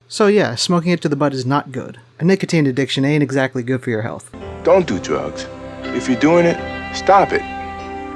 So yeah, smoking it to the butt is not good. A nicotine addiction ain't exactly good for your health. Don't do drugs. If you're doing it, stop it.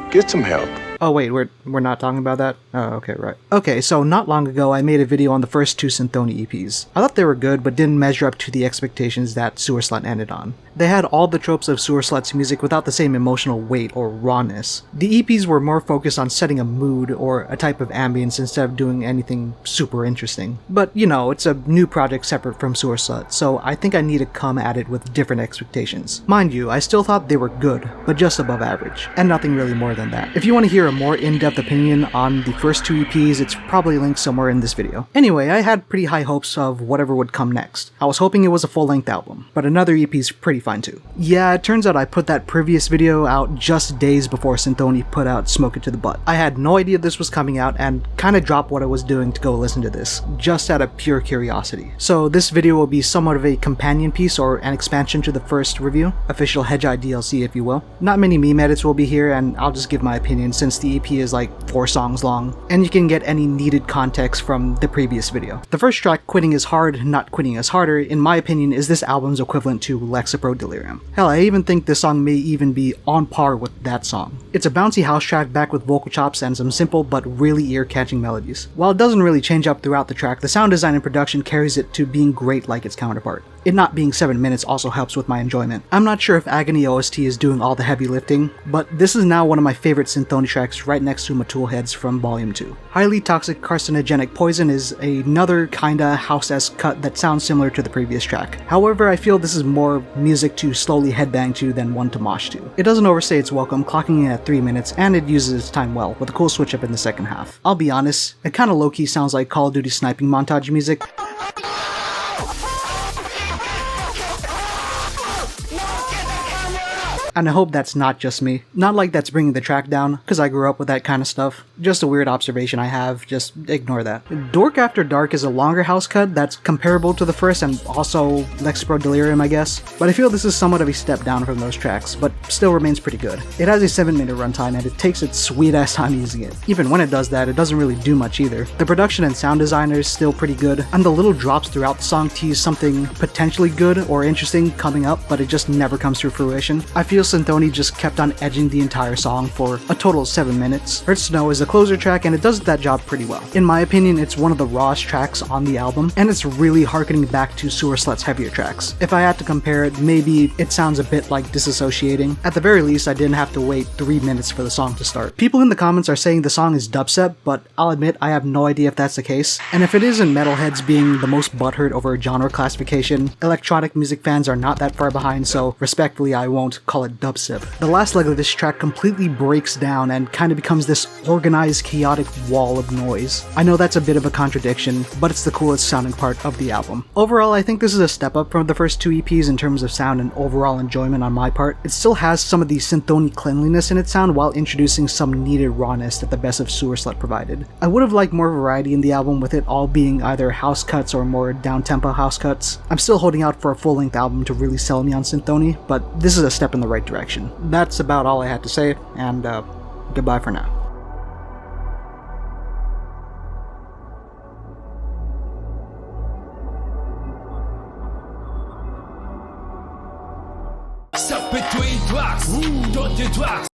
Get some help. Oh wait, we're not talking about that? Oh, okay, right. Okay, so not long ago I made a video on the first two Cynthoni EPs. I thought they were good, but didn't measure up to the expectations that Sewerslvt ended on. They had all the tropes of Sewerslvt's music without the same emotional weight or rawness. The EPs were more focused on setting a mood or a type of ambience instead of doing anything super interesting. But, you know, it's a new project separate from Sewerslvt, so I think I need to come at it with different expectations. Mind you, I still thought they were good, but just above average, and nothing really more than that. If you want to hear a more in-depth opinion on the first two EPs, it's probably linked somewhere in this video. Anyway, I had pretty high hopes of whatever would come next. I was hoping it was a full-length album, but another EP's pretty fine too. Yeah, it turns out I put that previous video out just days before Cynthoni put out Smoke It to the Butt. I had no idea this was coming out and kinda dropped what I was doing to go listen to this, just out of pure curiosity. So this video will be somewhat of a companion piece or an expansion to the first review, official Hejai DLC if you will. Not many meme edits will be here, and I'll just give my opinion since the EP is like 4 songs long, and you can get any needed context from the previous video. The first track, Quitting Is Hard, Not Quitting Is Harder, in my opinion is this album's equivalent to Lexapro Delirium. Hell, I even think this song may even be on par with that song. It's a bouncy house track backed with vocal chops and some simple but really ear-catching melodies. While it doesn't really change up throughout the track, the sound design and production carries it to being great like its counterpart. It not being 7 minutes also helps with my enjoyment. I'm not sure if Agony OST is doing all the heavy lifting, but this is now one of my favorite Cynthoni tracks right next to Matul Heads from Volume 2. Highly Toxic Carcinogenic Poison is another kinda house-esque cut that sounds similar to the previous track. However, I feel this is more music to slowly headbang to than one to mosh to. It doesn't overstay its welcome, clocking in at 3 minutes, and it uses its time well, with a cool switch up in the second half. I'll be honest, it kinda low-key sounds like Call of Duty sniping montage music. And I hope that's not just me. Not like that's bringing the track down, because I grew up with that kind of stuff. Just a weird observation I have, just ignore that. Dork After Dark is a longer house cut that's comparable to the first and also Lexapro Delirium I guess, but I feel this is somewhat of a step down from those tracks, but still remains pretty good. It has a 7-minute runtime and it takes its sweet ass time using it. Even when it does that, it doesn't really do much either. The production and sound design is still pretty good, and the little drops throughout the song tease something potentially good or interesting coming up, but it just never comes to fruition. I feel Cynthoni just kept on edging the entire song for a total of 7 minutes. Hurts to Know is a closer track and it does that job pretty well. In my opinion, it's one of the rawest tracks on the album, and it's really harkening back to Sewerslvt's heavier tracks. If I had to compare it, maybe it sounds a bit like Disassociating. At the very least, I didn't have to wait 3 minutes for the song to start. People in the comments are saying the song is dubstep, but I'll admit I have no idea if that's the case. And if it isn't metalheads being the most butthurt over a genre classification, electronic music fans are not that far behind, so respectfully I won't call it dubstep. The last leg of this track completely breaks down and kind of becomes this organized, chaotic wall of noise. I know that's a bit of a contradiction, but it's the coolest sounding part of the album. Overall, I think this is a step up from the first two EPs in terms of sound and overall enjoyment on my part. It still has some of the Cynthoni cleanliness in its sound while introducing some needed rawness that the best of Sewerslvt provided. I would have liked more variety in the album, with it all being either house cuts or more down-tempo house cuts. I'm still holding out for a full-length album to really sell me on Cynthoni, but this is a step in the right direction. That's about all I had to say, and goodbye for now. Stop between tracks, don't you tracks.